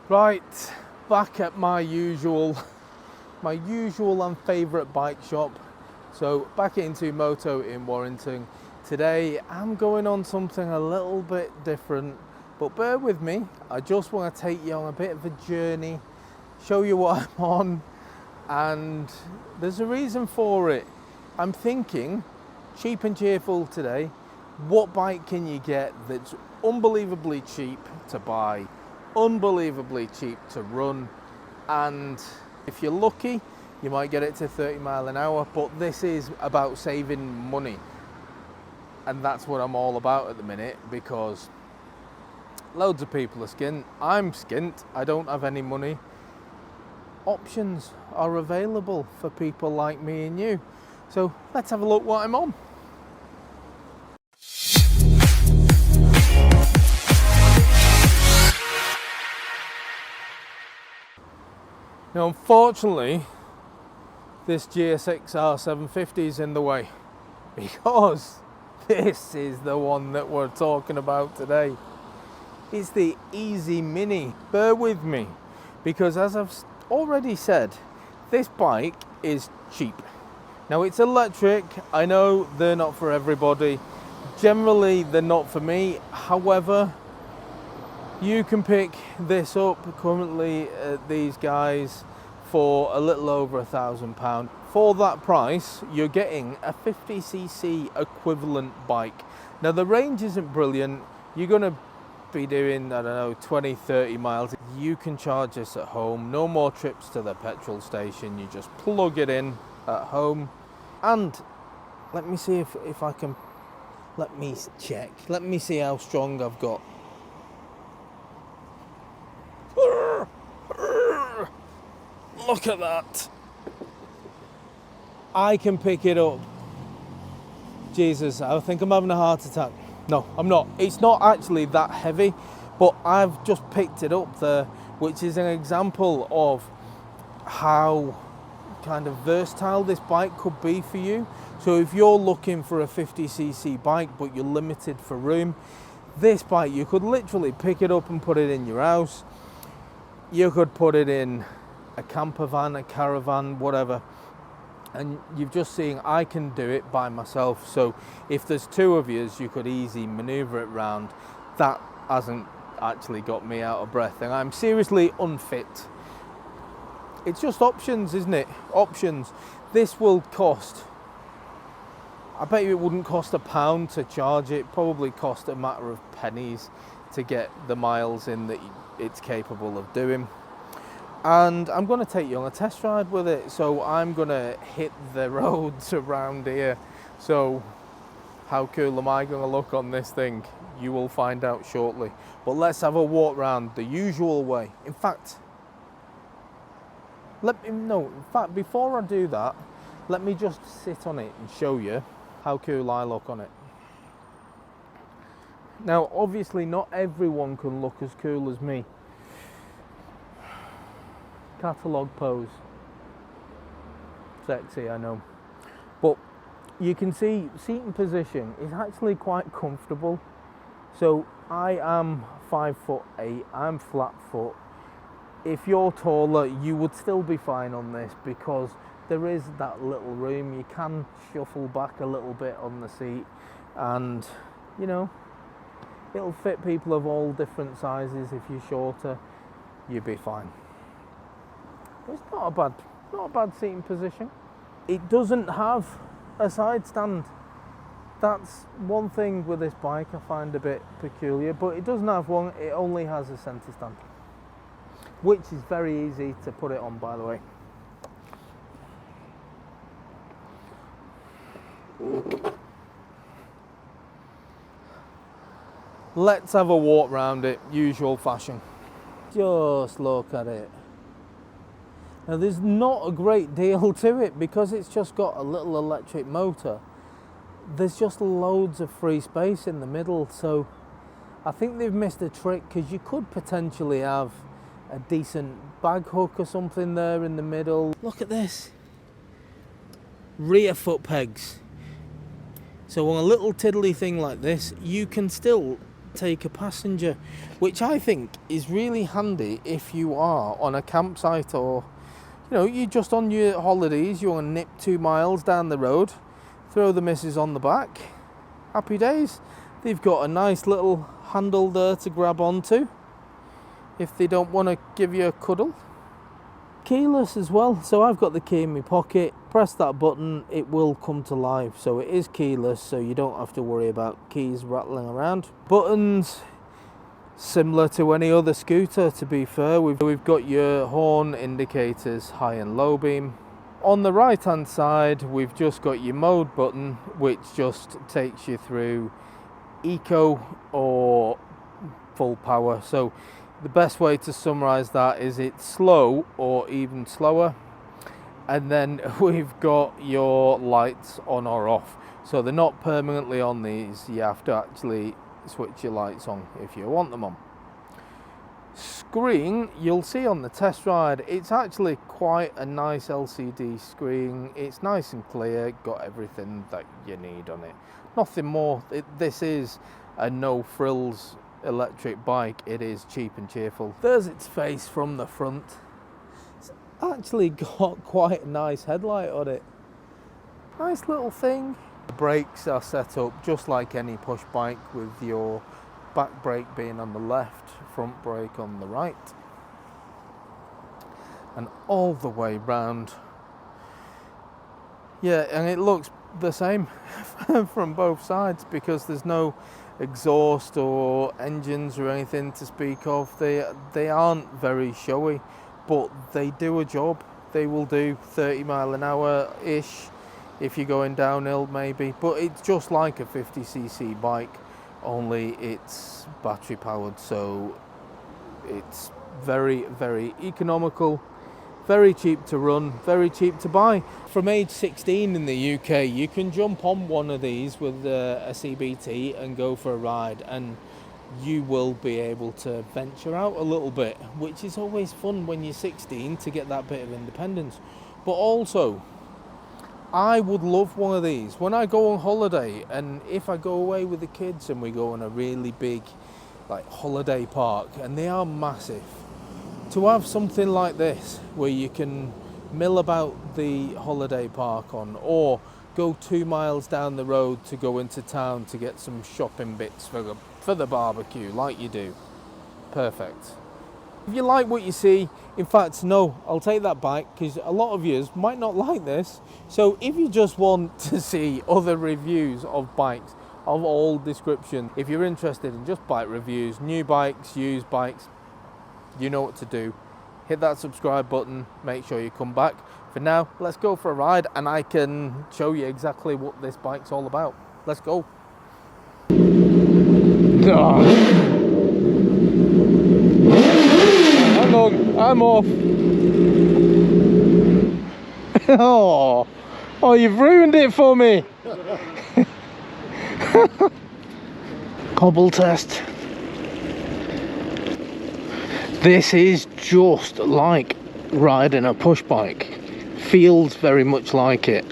Right, back at my usual and favourite bike shop. So back into Moto in Warrington. Today I'm going on something a little bit different, but bear with me. I just want to take you on a bit of a journey, show you what I'm on, and there's a reason for it. I'm thinking cheap and cheerful today. What bike can you get that's unbelievably cheap to buy, unbelievably cheap to run, and if you're lucky you might get it to 30 mile an hour, but this is about saving money, and that's what I'm all about at the minute, because loads of people are skint. I'm skint, I don't have any money. Options are available for people like me and you, so let's have a look what I'm on. Now, unfortunately, this GSX-R 750 is in the way, because this is the one that we're talking about today. It's the Easy Mini. Bear with me, because as I've already said, this bike is cheap. Now, it's electric. I know they're not for everybody. Generally, they're not for me. However, you can pick this up currently at these guys for a little over £1,000. For that price, you're getting a 50cc equivalent bike. Now, the range isn't brilliant. You're going to be doing, I don't know, 20, 30 miles. You can charge this at home. No more trips to the petrol station. You just plug it in at home. And let me see if I can, let me check. Let me see how strong I've got. Look at that. I can pick it up. Jesus, I think I'm having a heart attack. No, I'm not. It's not actually that heavy, but I've just picked it up there, which is an example of how kind of versatile this bike could be for you. So if you're looking for a 50cc bike, but you're limited for room, this bike, you could literally pick it up and put it in your house. You could put it in a camper van, a caravan, whatever, and you've just seen I can do it by myself. So if there's two of you, you could easily maneuver it round. That hasn't actually got me out of breath, and I'm seriously unfit. It's just options, isn't it? Options. This will cost, I bet you it wouldn't cost £1 to charge it. Probably cost a matter of pennies to get the miles in that it's capable of doing. And I'm going to take you on a test ride with it. So I'm going to hit the roads around here. So how cool am I going to look on this thing? You will find out shortly. But let's have a walk around the usual way. In fact, before I do that, let me just sit on it and show you how cool I look on it. Now, obviously not everyone can look as cool as me. Catalogue pose. Sexy, I know. But you can see seating position is actually quite comfortable. So I am 5'8", I'm flat foot. If you're taller, you would still be fine on this, because there is that little room. You can shuffle back a little bit on the seat, and you know, it'll fit people of all different sizes. If you're shorter, you'll be fine. It's not a bad seating position. It doesn't have a side stand. That's one thing with this bike I find a bit peculiar, but it doesn't have one. It only has a centre stand, which is very easy to put it on, by the way. Let's have a walk around it, usual fashion. Just look at it. Now, there's not a great deal to it, because it's just got a little electric motor. There's just loads of free space in the middle, so I think they've missed a trick, because you could potentially have a decent bag hook or something there in the middle. Look at this. Rear foot pegs. So on a little tiddly thing like this, you can still take a passenger, which I think is really handy if you are on a campsite, or you know, you're just on your holidays, you want to nip 2 miles down the road, throw the missus on the back, happy days. They've got a nice little handle there to grab onto if they don't want to give you a cuddle. Keyless as well, so I've got the key in my pocket, press that button, it will come to life. So it is keyless, so you don't have to worry about keys rattling around. Buttons similar to any other scooter, to be fair. We've got your horn indicators, high and low beam. On the right hand side we've just got your mode button, which just takes you through eco or full power. So the best way to summarize that is it's slow or even slower. And then we've got your lights on or off. So they're not permanently on these. You have to actually switch your lights on if you want them on. Screen, you'll see on the test ride, it's actually quite a nice LCD screen. It's nice and clear, got everything that you need on it. Nothing more. This is a no frills electric bike. It is cheap and cheerful. There's its face from the front. It's actually got quite a nice headlight on it. Nice little thing. The brakes are set up just like any push bike, with your back brake being on the left, front brake on the right, and all the way round. Yeah, and it looks the same from both sides, because there's no exhaust or engines or anything to speak of. They aren't very showy, but they do a job. They will do 30 mile an hour ish if you're going downhill maybe, but it's just like a 50cc bike, only it's battery powered, so it's very, very economical, very cheap to run, very cheap to buy. From age 16 in the UK, you can jump on one of these with a CBT and go for a ride, and you will be able to venture out a little bit, which is always fun when you're 16 to get that bit of independence. But also, I would love one of these when I go on holiday, and if I go away with the kids and we go on a really big like holiday park, and they are massive, to have something like this where you can mill about the holiday park on, or go 2 miles down the road to go into town to get some shopping bits for the barbecue like you do. Perfect. If you like what you see, in fact, no, I'll take that back, because a lot of you might not like this. So if you just want to see other reviews of bikes of all descriptions, if you're interested in just bike reviews, new bikes, used bikes, you know what to do. Hit that subscribe button, make sure you come back. For now, let's go for a ride and I can show you exactly what this bike's all about. Let's go. Oh. Hang on, I'm off. Oh, you've ruined it for me. Cobble test. This is just like riding a push bike. Feels very much like it.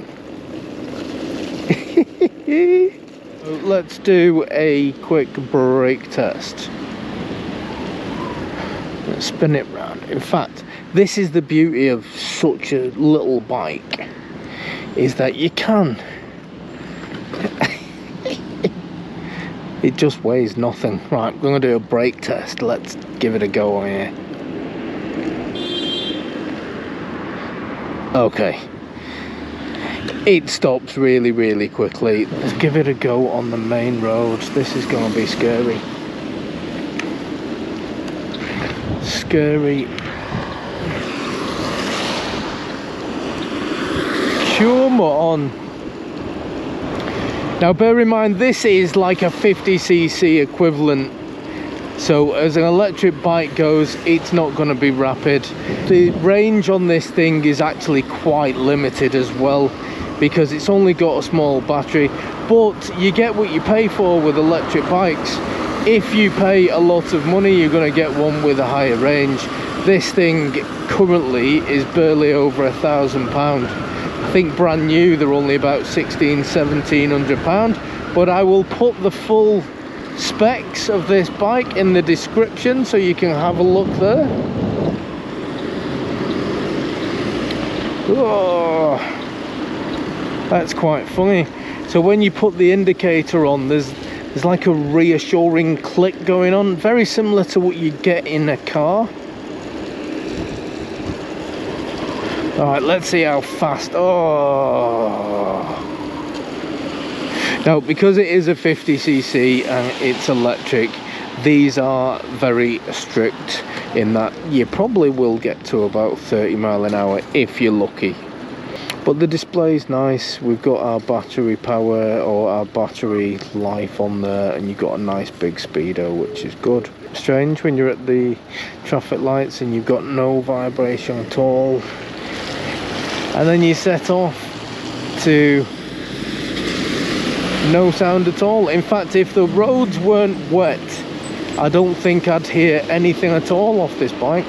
Let's do a quick brake test. Let's spin it round. In fact, this is the beauty of such a little bike, is that you can. It just weighs nothing. Right, I'm going to do a brake test. Let's give it a go on here. Okay. It stops really, really quickly. Let's give it a go on the main road. This is going to be scary. Scary. Come on. Now bear in mind, this is like a 50cc equivalent, so as an electric bike goes, it's not going to be rapid. The range on this thing is actually quite limited as well, because it's only got a small battery, but you get what you pay for with electric bikes. If you pay a lot of money, you're going to get one with a higher range. This thing currently is barely over £1,000. I think brand new they're only about £1,600–1,700, but I will put the full specs of this bike in the description so you can have a look there. Oh, that's quite funny. So when you put the indicator on, there's like a reassuring click going on, very similar to what you get in a car. All right, let's see how fast. Oh, now because it is a 50cc and it's electric, these are very strict in that you probably will get to about 30 mile an hour if you're lucky. But the display's nice. We've got our battery power or our battery life on there, and you've got a nice big speedo, which is good. Strange when you're at the traffic lights and you've got no vibration at all, and then you set off to no sound at all. In fact, if the roads weren't wet, I don't think I'd hear anything at all off this bike.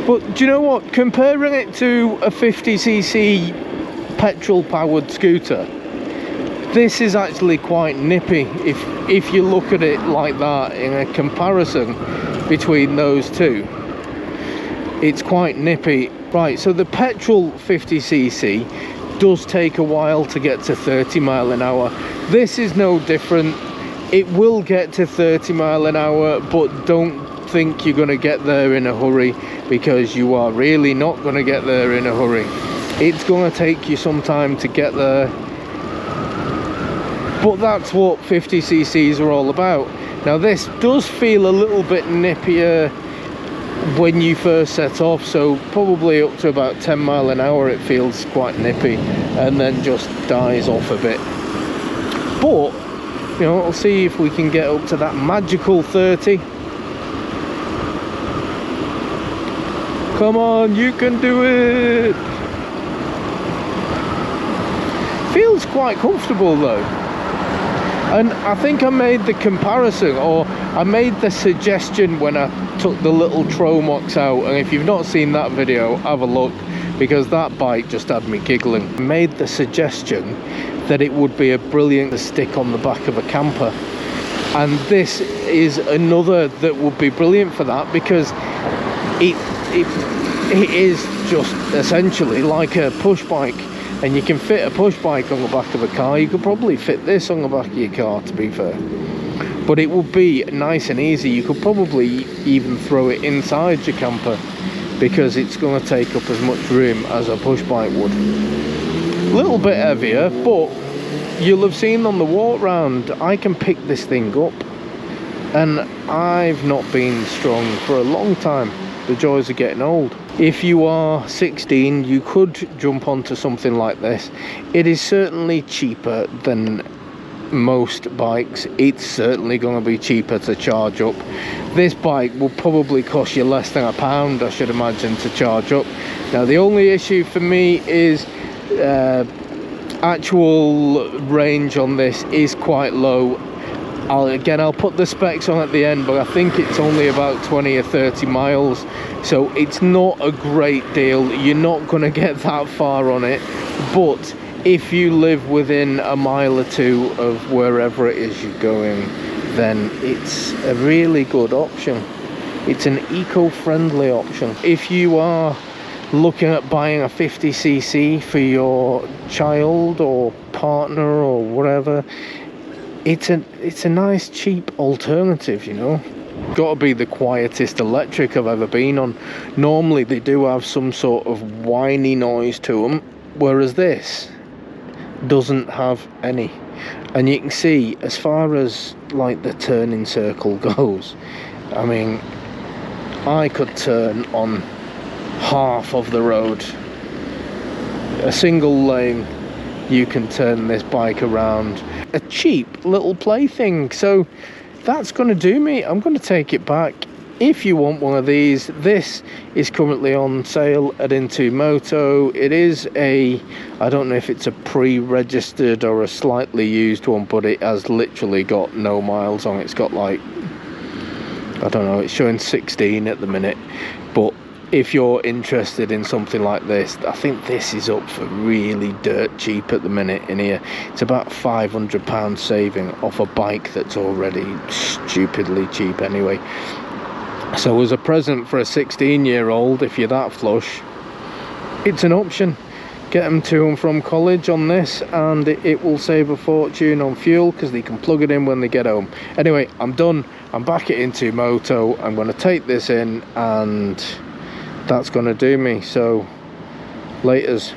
But do you know what? Comparing it to a 50cc petrol powered scooter, this is actually quite nippy if you look at it like that in a comparison between those two. It's quite nippy. Right, so the petrol 50cc does take a while to get to 30 mile an hour. This is no different. It will get to 30 mile an hour, but don't think you're going to get there in a hurry, because you are really not going to get there in a hurry. It's going to take you some time to get there, but that's what 50cc's are all about. Now this does feel a little bit nippier when you first set off, so probably up to about 10 mile an hour it feels quite nippy, and then just dies off a bit. But you know, we'll see if we can get up to that magical 30. Come on, you can do it! Feels quite comfortable though. And I think I made the comparison, or I made the suggestion when I took the little Tromox out, and if you've not seen that video, have a look, because that bike just had me giggling. I made the suggestion that it would be a brilliant stick on the back of a camper, and this is another that would be brilliant for that, because it is just essentially like a push bike, and you can fit a push bike on the back of a car. You could probably fit this on the back of your car, to be fair, but it would be nice and easy. You could probably even throw it inside your camper, because it's going to take up as much room as a push bike would. A little bit heavier, but you'll have seen on the walk round I can pick this thing up, and I've not been strong for a long time. The joys of getting old. If you are 16, you could jump onto something like this. It is certainly cheaper than most bikes. It's certainly going to be cheaper to charge up. This bike will probably cost you less than £1, I should imagine, to charge up. Now the only issue for me is actual range on this is quite low. I'll put the specs on at the end, but I think it's only about 20 or 30 miles, so it's not a great deal. You're not going to get that far on it, but if you live within a mile or two of wherever it is you're going, then it's a really good option. It's an eco-friendly option. If you are looking at buying a 50cc for your child or partner or whatever, it's a nice cheap alternative, you know. Got to be the quietest electric I've ever been on. Normally they do have some sort of whiny noise to them, whereas this doesn't have any. And you can see, as far as like the turning circle goes, I mean, I could turn on half of the road. A single lane, you can turn this bike around. A cheap little plaything, so that's going to do me. I'm going to take it back. If you want one of these, this is currently on sale at Into Moto. It is a, I don't know if it's a pre-registered or a slightly used one, but it has literally got no miles on it. It's got like, I don't know, it's showing 16 at the minute, but if you're interested in something like this, I think this is up for really dirt cheap at the minute in here. It's about £500 saving off a bike that's already stupidly cheap anyway. So as a present for a 16-year-old, if you're that flush, it's an option. Get them to and from college on this, and it will save a fortune on fuel because they can plug it in when they get home. Anyway, I'm done. I'm back at Into Moto. I'm going to take this in, and that's going to do me. So laters.